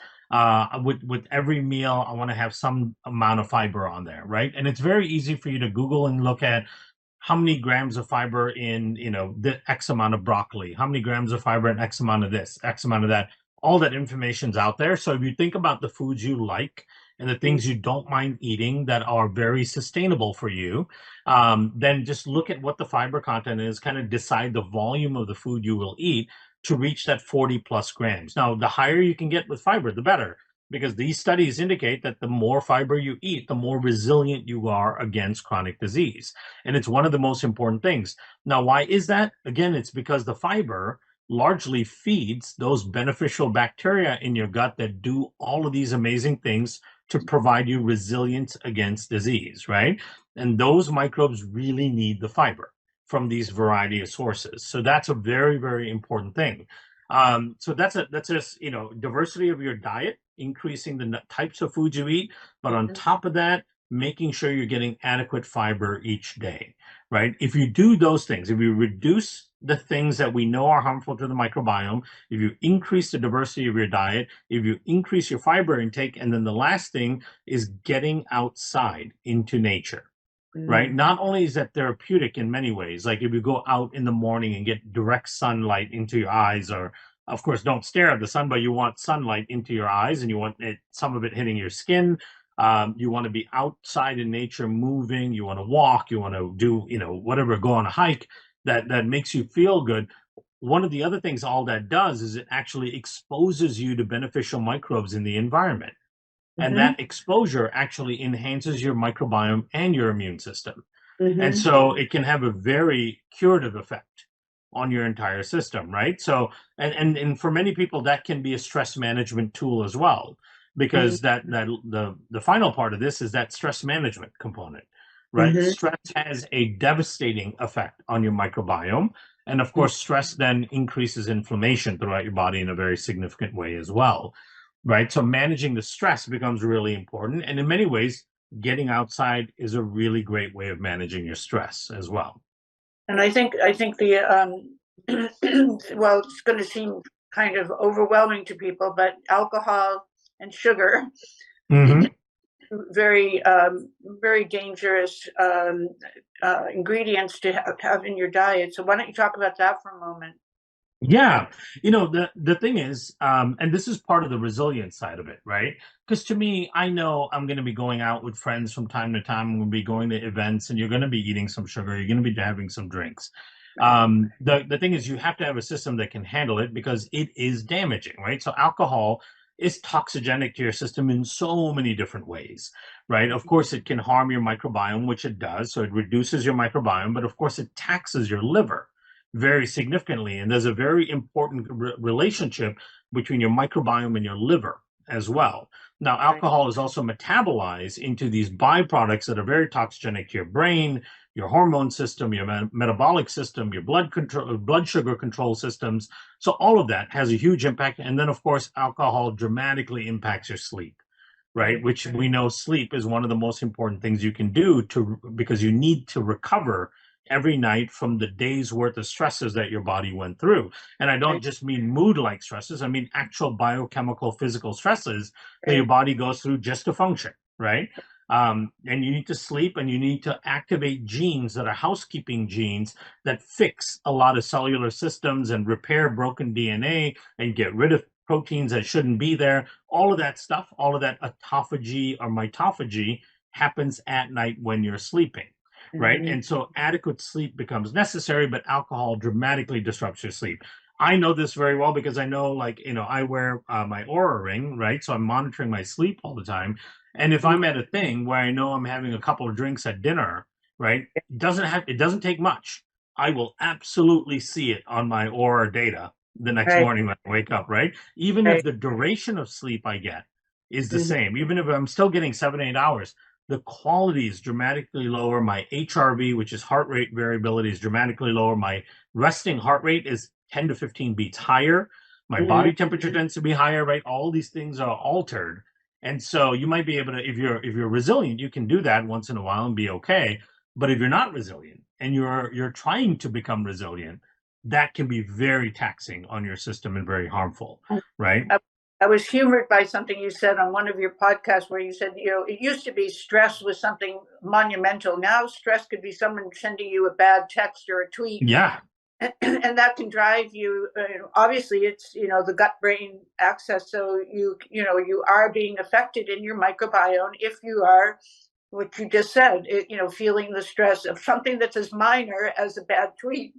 With every meal, I want to have some amount of fiber on there, right? And it's very easy for you to Google and look at how many grams of fiber in, the X amount of broccoli, how many grams of fiber in X amount of this, X amount of that. All that information's out there. So if you think about the foods you like and the things you don't mind eating that are very sustainable for you, then just look at what the fiber content is, kind of decide the volume of the food you will eat to reach that 40 plus grams. Now, the higher you can get with fiber, the better, because these studies indicate that the more fiber you eat, the more resilient you are against chronic disease. And it's one of the most important things. Now, why is that? Again, it's because the fiber largely feeds those beneficial bacteria in your gut that do all of these amazing things to provide you resilience against disease, right? And those microbes really need the fiber from these variety of sources. So that's a very, very important thing. So that's just, diversity of your diet, increasing the types of foods you eat, but on top of that, making sure you're getting adequate fiber each day, right? If you do those things, if you reduce the things that we know are harmful to the microbiome, if you increase the diversity of your diet, if you increase your fiber intake, and then the last thing is getting outside into nature, right? Mm. Not only is that therapeutic in many ways, like if you go out in the morning and get direct sunlight into your eyes, or of course, don't stare at the sun, but you want sunlight into your eyes and you want some of it hitting your skin. You want to be outside in nature, moving. You want to walk. You want to do, whatever, go on a hike that makes you feel good. One of the other things all that does is it actually exposes you to beneficial microbes in the environment. And Mm-hmm. that exposure actually enhances your microbiome and your immune system. And Mm-hmm. so it can have a very curative effect. on your entire system, right? So, and for many people, that can be a stress management tool as well, because the final part of this is that stress management component, right? Mm-hmm. Stress has a devastating effect on your microbiome. And of course, stress then increases inflammation throughout your body in a very significant way as well, right? So managing the stress becomes really important. And in many ways, getting outside is a really great way of managing your stress as well. And I think the well, it's going to seem kind of overwhelming to people, but alcohol and sugar, Mm-hmm. very very dangerous ingredients to have in your diet. So why don't you talk about that for a moment? Yeah, the thing is, and this is part of the resilience side of it, right? Because to me, I know I'm going to be going out with friends from time to time. We'll be going to events, and you're going to be eating some sugar. You're going to be having some drinks. Right. The thing is, you have to have a system that can handle it because it is damaging, right? So alcohol is toxigenic to your system in so many different ways, right? Of course, it can harm your microbiome, which it does. So it reduces your microbiome, but of course, it taxes your liver very significantly. And there's a very important relationship between your microbiome and your liver as well. Now, Right. alcohol is also metabolized into these byproducts that are very toxigenic to your brain, your hormone system, your metabolic system, your blood control, blood sugar control systems. So all of that has a huge impact. And then, of course, alcohol dramatically impacts your sleep, right? Right. Which we know sleep is one of the most important things you can do to because you need to recover every night from the day's worth of stresses that your body went through. And I don't Right. just mean mood like stresses, I mean actual biochemical physical stresses that your Right. body goes through just to function, right? And you need to sleep and you need to activate genes that are housekeeping genes that fix a lot of cellular systems and repair broken DNA and get rid of proteins that shouldn't be there. All of that stuff, all of that autophagy or mitophagy happens at night when you're sleeping, right? Mm-hmm. And so adequate sleep becomes necessary, but alcohol dramatically disrupts your sleep. I know this very well because I know, like, I wear my Aura ring, right? So I'm monitoring my sleep all the time. And if I'm at a thing where I know I'm having a couple of drinks at dinner, right? It doesn't take much. I will absolutely see it on my Aura data the next Right. morning when I wake up, right? Even if Right. the duration of sleep I get is the Mm-hmm. same, even if I'm still getting 7, 8 hours, the quality is dramatically lower. My HRV, which is heart rate variability, is dramatically lower. My resting heart rate is 10 to 15 beats higher. My Mm-hmm. body temperature tends to be higher, right? All these things are altered. And so you might be able to, if you're resilient, you can do that once in a while and be okay. But if you're not resilient and you're trying to become resilient, that can be very taxing on your system and very harmful, right? I, I was humored by something you said on one of your podcasts where you said, it used to be stress was something monumental. Now stress could be someone sending you a bad text or a tweet, Yeah. and that can drive you. Obviously, it's the gut brain axis, so you are being affected in your microbiome if you are what you just said. Feeling the stress of something that's as minor as a bad tweet.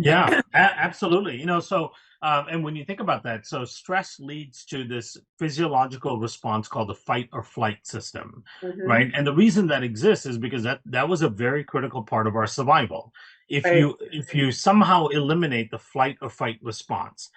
Yeah, absolutely. And when you think about that, so stress leads to this physiological response called the fight or flight system, Mm-hmm. right? And the reason that exists is because that was a very critical part of our survival. If Right. you somehow eliminate the flight or fight response,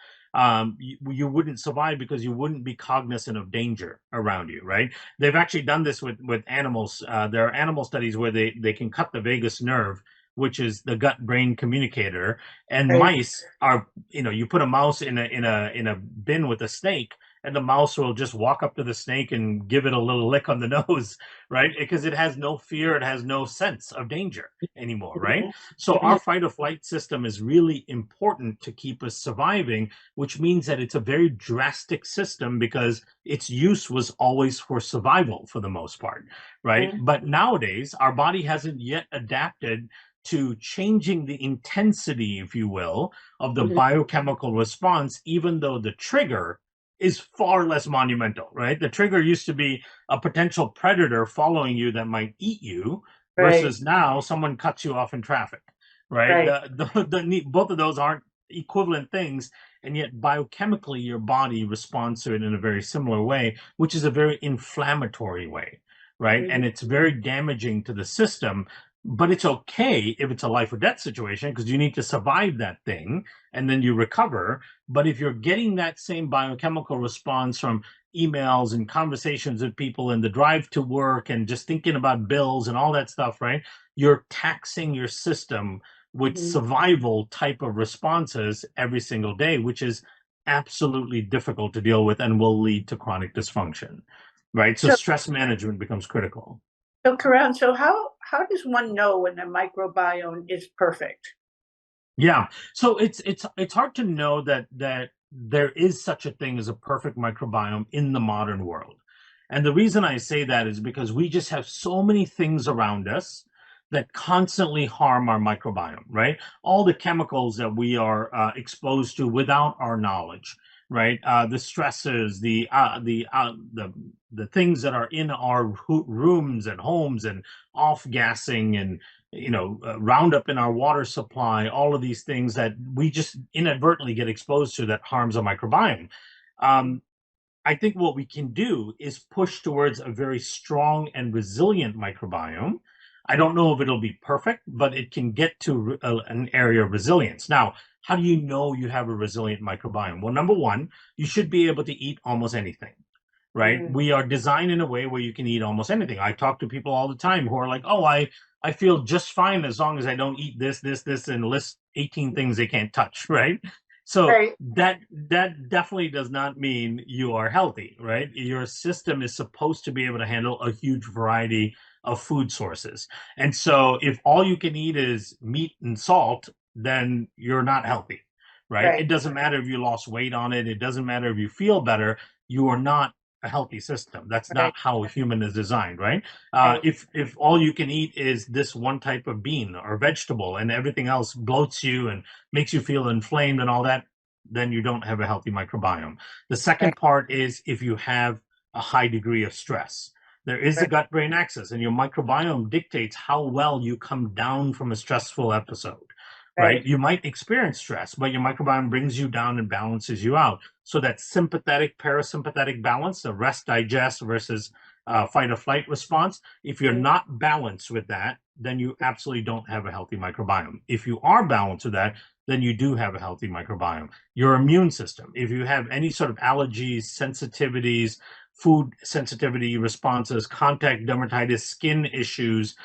you wouldn't survive because you wouldn't be cognizant of danger around you, right? They've actually done this with animals. There are animal studies where they can cut the vagus nerve, which is the gut brain communicator. And Right. mice are, you put a mouse in a bin with a snake, and the mouse will just walk up to the snake and give it a little lick on the nose, right? Because it has no fear, it has no sense of danger anymore, right? So our fight or flight system is really important to keep us surviving, which means that it's a very drastic system because its use was always for survival for the most part, right? Mm-hmm. But nowadays, our body hasn't yet adapted to changing the intensity, if you will, of the biochemical response, even though the trigger is far less monumental, right? The trigger used to be a potential predator following you that might eat you, Right. versus now someone cuts you off in traffic, right? Right. Both of those aren't equivalent things, and yet biochemically your body responds to it in a very similar way, which is a very inflammatory way, right? Mm-hmm. And it's very damaging to the system But it's okay if it's a life or death situation because you need to survive that thing and then you recover. But if you're getting that same biochemical response from emails and conversations with people and the drive to work and just thinking about bills and all that stuff, right? You're taxing your system with Mhm. survival type of responses every single day, which is absolutely difficult to deal with and will lead to chronic dysfunction, right? So So, stress management becomes critical. so Karan, so how does one know when their microbiome is perfect? Yeah. So it's hard to know that there is such a thing as a perfect microbiome in the modern world. And the reason I say that is because we just have so many things around us that constantly harm our microbiome, right? All the chemicals that we are exposed to without our knowledge, right? The stresses, the things that are in our rooms and homes and off gassing and Roundup in our water supply, all of these things that we just inadvertently get exposed to that harms our microbiome. Um, I think what we can do is push towards a very strong and resilient microbiome. I don't know if it'll be perfect, but it can get to an area of resilience. Now, how do you know you have a resilient microbiome? Well, number one, you should be able to eat almost anything, right? Mm, We are designed in a way where you can eat almost anything. I talk to people all the time who are like, "Oh, I feel just fine as long as I don't eat this, and list 18 things they can't touch," right? So right, that definitely does not mean you are healthy, right? Your system is supposed to be able to handle a huge variety of food sources. And so if all you can eat is meat and salt, then you're not healthy, right? It right, doesn't matter if you lost weight on it, it doesn't matter if you feel better, you are not a healthy system. That's not right, how a human is designed, right? right, If all you can eat is this one type of bean or vegetable, and everything else bloats you and makes you feel inflamed and all that, then you don't have a healthy microbiome. The right, second part is if you have a high degree of stress. There is a right, gut-brain axis, and your microbiome dictates how well you come down from a stressful episode, right? right, You might experience stress, but your microbiome brings you down and balances you out. So that sympathetic parasympathetic balance, the rest digest versus fight or flight response, if you're mm, not balanced with that, then you absolutely don't have a healthy microbiome. If you are balanced with that, then you do have a healthy microbiome. Your immune system, if you have any sort of allergies, sensitivities, food sensitivity responses, contact dermatitis, skin issues,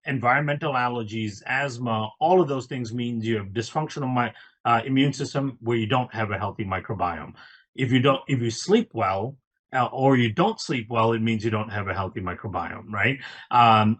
environmental allergies, asthma, all of those things means you have dysfunctional immune system where you don't have a healthy microbiome. If you sleep well, or you don't sleep well, it means you don't have a healthy microbiome, right?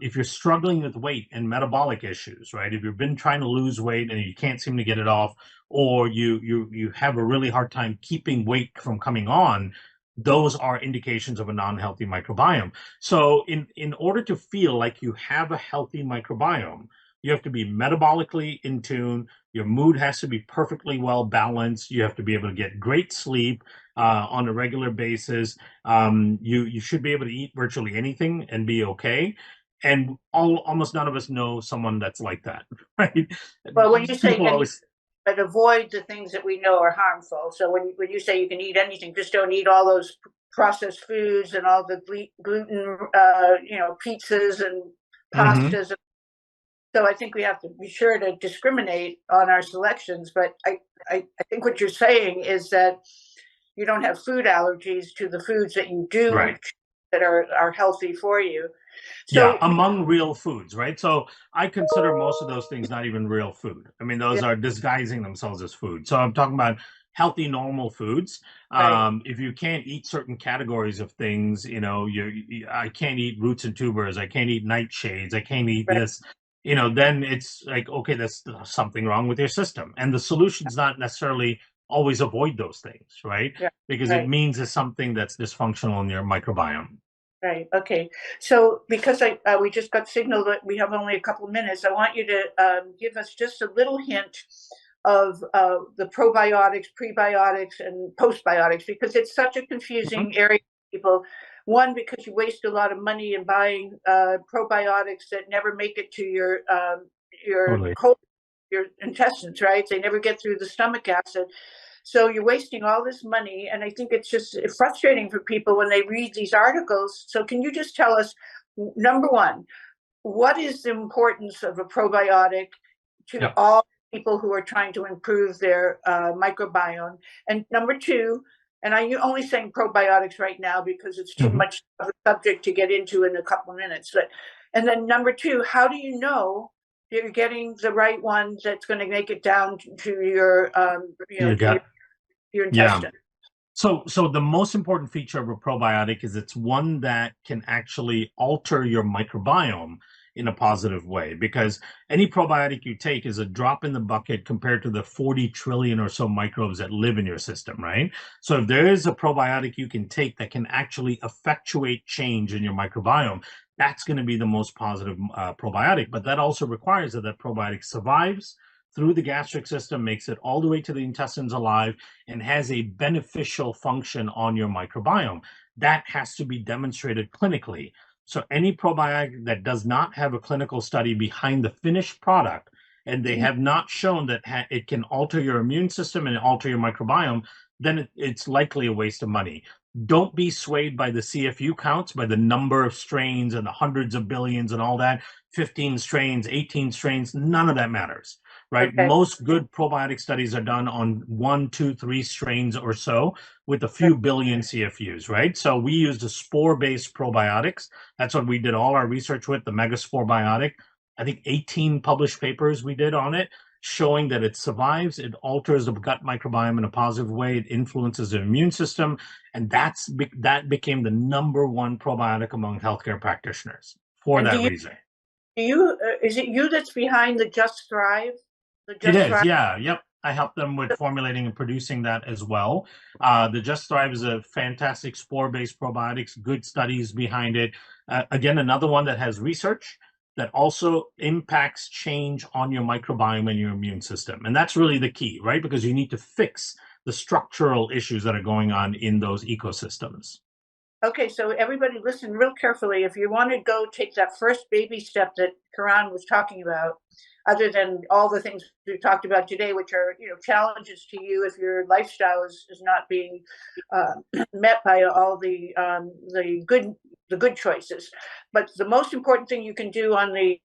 If you're struggling with weight and metabolic issues, right? If you've been trying to lose weight and you can't seem to get it off, or you have a really hard time keeping weight from coming on, those are indications of a non-healthy microbiome. So in order to feel like you have a healthy microbiome, you have to be metabolically in tune. Your mood has to be perfectly well balanced. You have to be able to get great sleep on a regular basis. You should be able to eat virtually anything and be okay. And almost none of us know someone that's like that, right? well, when you say People any, always. but avoid the things that we know are harmful. So when you say you can eat anything, just don't eat all those processed foods and all the gluten, pizzas and Mhm. pastas. So I think we have to be sure to discriminate on our selections. But I think what you're saying is that you don't have food allergies to the foods that you do Right. that are healthy for you. Yeah, So among real foods, right? So I consider most of those things not even real food. I mean, those yeah, are disguising themselves as food. So I'm talking about healthy, normal foods. right, If you can't eat certain categories of things, I can't eat roots and tubers. I can't eat nightshades. I can't eat right, this. Then it's like, okay, there's something wrong with your system. And the solution's not necessarily always avoid those things, right? yeah, Because it right. means there's something that's dysfunctional in your microbiome. Right. Okay. So because we just got signal that we have only a couple of minutes, I want you to give us just a little hint of the probiotics, prebiotics, and postbiotics because it's such a Mhm. confusing area for people. One, because you waste a lot of money in buying probiotics that never make it to your Totally. colon, your intestines, right? They never get through the stomach acid. So you're wasting all this money. And I think it's just frustrating for people when they read these articles. So can you just tell us, number one, what is the importance of a probiotic to Yep. all people who are trying to improve their microbiome? And number two, and I'm only saying probiotics right now because it's too Mhm. much of a subject to get into in a couple of minutes. But and then number two, how do you know you're getting the right one that's going to make it down to your Your to gut. your Yeah. intestine? So the most important feature of a probiotic is it's one that can actually alter your microbiome in a positive way, because any probiotic you take is a drop in the bucket compared to the 40 trillion or so microbes that live in your system, right? So if there is a probiotic you can take that can actually effectuate change in your microbiome, that's going to be the most positive probiotic. But that also requires that that probiotic survives through the gastric system, makes it all the way to the intestines alive, and has a beneficial function on your microbiome. That has to be demonstrated clinically. So any probiotic that does not have a clinical study behind the finished product, and they have not shown that it can alter your immune system and alter your microbiome, then it's likely a waste of money. Don't be swayed by the CFU counts, by the number of strains and the hundreds of billions and all that. 15 strains, 18 strains, none of that matters, right? Okay. Most good probiotic studies are done on 1, 2, 3 strains or so with a few billion CFUs, right? So we used a spore-based probiotics. That's what we did all our research with, the Megaspore biotic. I think 18 published papers we did on it, showing that it survives, it alters the gut microbiome in a positive way, it influences the immune system, and that became the #1 probiotic among healthcare practitioners for And that reason. do you is it you that's behind the Just Thrive? The It Just is, Thrive. yeah, yep. I helped them with formulating and producing that as well. The Just Thrive is a fantastic spore-based probiotics, good studies behind it. Again, another one that has research that also impacts change on your microbiome and your immune system. And that's really the key, right? Because you need to fix the structural issues that are going on in those ecosystems. Okay, so everybody listen real carefully. If you want to go take that first baby step that Kiran was talking about, other than all the things we talked about today, which are challenges to you if your lifestyle is not being uh, met by all the good choices. But the most important thing you can do on the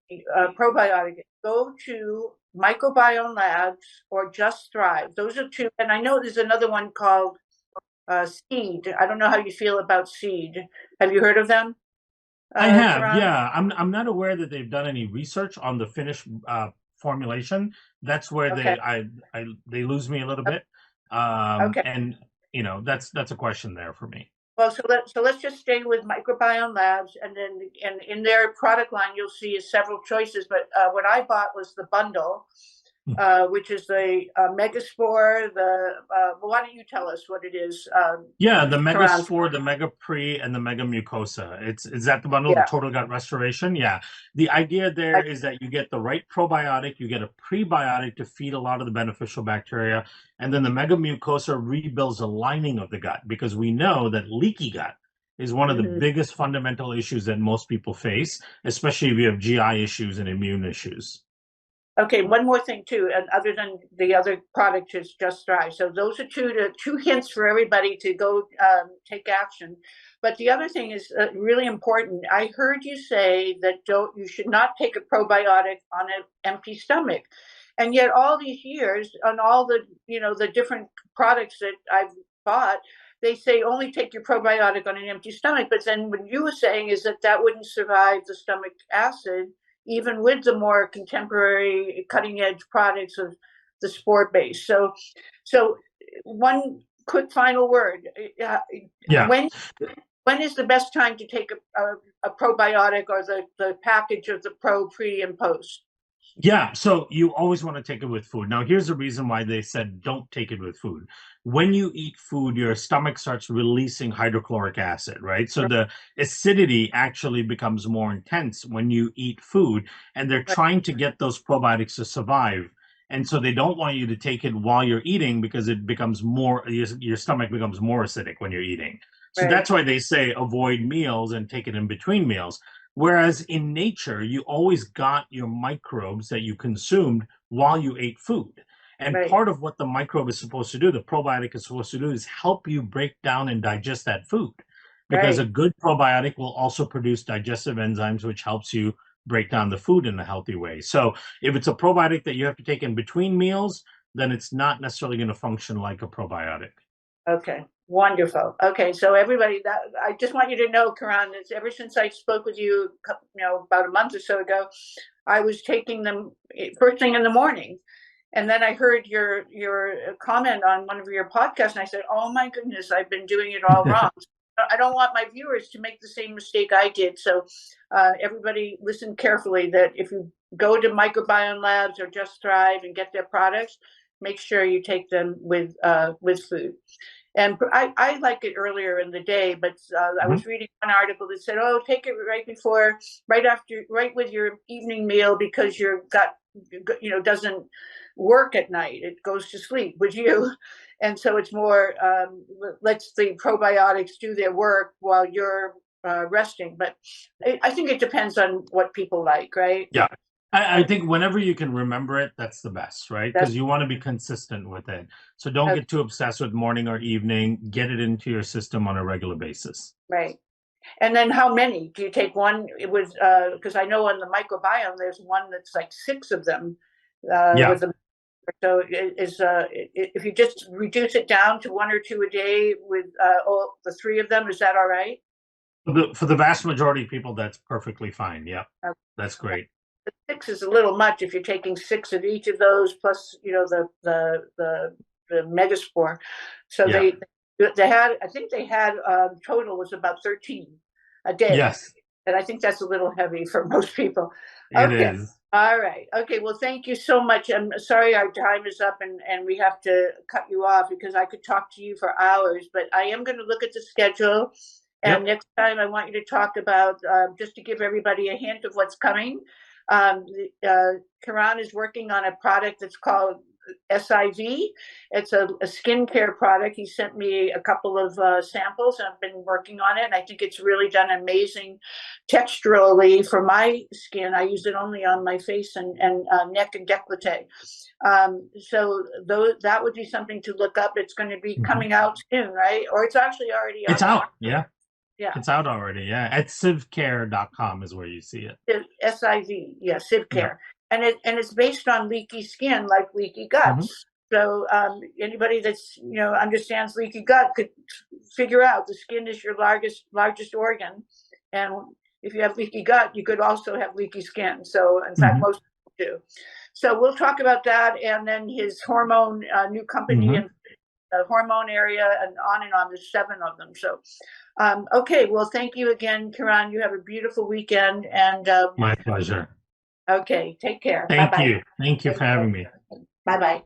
probiotic is go to Microbiome Labs or Just Thrive. Those are two, and I know there's another one called Seed. I don't know how you feel about Seed. Have you heard of them, I have, Karan? yeah. I'm not aware that they've done any research on the finished formulation. That's where Okay. they lose me a little bit. Okay. And that's a question there for me. Well, so let's just stay with Microbiome Labs, and then and in their product line, you'll see several choices. But what I bought was the bundle, which is the Megaspore. Well, why don't you tell us what it is, Yeah, the Karan? Megaspore, the Mega Pre, and the Mega Mucosa. Is that the bundle, the Yeah. total gut restoration? Yeah. The idea there I, is that you get the right probiotic, you get a prebiotic to feed a lot of the beneficial bacteria, and then the Mega Mucosa rebuilds the lining of the gut, because we know that leaky gut is one of the mhm. biggest fundamental issues that most people face, especially if you have GI issues and immune issues. Okay, one more thing too, and other than the other product is Just Thrive. So those are two hints for everybody to go take action. But the other thing is really important. I heard you say that you should not take a probiotic on an empty stomach, and yet all these years on all the different products that I've bought, they say only take your probiotic on an empty stomach. But then what you were saying is that that wouldn't survive the stomach acid even with the more contemporary cutting edge products of the sport base. So one quick final word. Yeah. When when is the best time to take a probiotic or the package of the pro, pre, and post? Yeah, so you always want to take it with food. Now, here's the reason why they said don't take it with food. When you eat food, your stomach starts releasing hydrochloric acid, right? So the acidity actually becomes more intense when you eat food, and they're Right, trying to get those probiotics to survive. And so they don't want you to take it while you're eating, because it becomes your stomach becomes more acidic when you're eating. So right, that's why they say avoid meals and take it in between meals. Whereas in nature, you always got your microbes that you consumed while you ate food. And right, part of what the microbe is supposed to do, the probiotic is supposed to do, is help you break down and digest that food. Because a right. good probiotic will also produce digestive enzymes, which helps you break down the food in a healthy way. So if it's a probiotic that you have to take in between meals, then it's not necessarily going to function like a probiotic. Okay, wonderful. Okay, so everybody, that I just want you to know, Kiran, is ever since I spoke with you, about a month or so ago, I was taking them first thing in the morning, and then I heard your comment on one of your podcasts, and I said, "Oh my goodness, I've been doing it all wrong." I don't want my viewers to make the same mistake I did. So everybody listen carefully that if you go to Microbiome Labs or Just Thrive and get their products, make sure you take them with food. And I like it earlier in the day, but I was reading one article that said, "Oh, take it right with your evening meal because your gut, doesn't work at night; it goes to sleep with you." And so it's more lets the probiotics do their work while you're resting. But I think it depends on what people like, right? Yeah. I think whenever you can remember it, that's the best, right? Because you want to be consistent with it. So don't get too obsessed with morning or evening. Get it into your system on a regular basis. Right. And then how many? Do you take one with, because I know on the microbiome, there's one that's like 6 of them with the, so if you just reduce it down to 1 or 2 a day with all the 3 of them, is that all right? For the vast majority of people, that's perfectly fine. Yeah, that's great. 6 is a little much if you're taking 6 of each of those plus the megaspore. So they had, I think they had total was about 13 a day. Yes, and I think that's a little heavy for most people. it is. All right. Okay. Well, thank you so much. I'm sorry our time is up and we have to cut you off because I could talk to you for hours, but I am going to look at the schedule. And next time I want you to talk about, just to give everybody a hint of what's coming. Kiran is working on a product that's called SIV. It's a skincare product. He sent me a couple of samples. I've been working on it, and I think it's really done amazing texturally for my skin. I use it only on my face and neck and décolleté. So that would be something to look up. It's going to be coming out soon, right? Or it's actually already out. It's out, yeah. Yeah. It's out already, yeah. At civcare.com is where you see it. SIV, yeah, civcare. Yeah. And it's based on leaky skin, like leaky guts. So anybody that's understands leaky gut could figure out the skin is your largest organ, and if you have leaky gut, you could also have leaky skin. So in fact, most people do. So we'll talk about that, and then his hormone new company and the hormone area, and on. There's 7 of them. So. Okay, well, thank you again, Kiran. You have a beautiful weekend. And my pleasure. Okay, take care. Thank you. Thank you for having me. Bye-bye.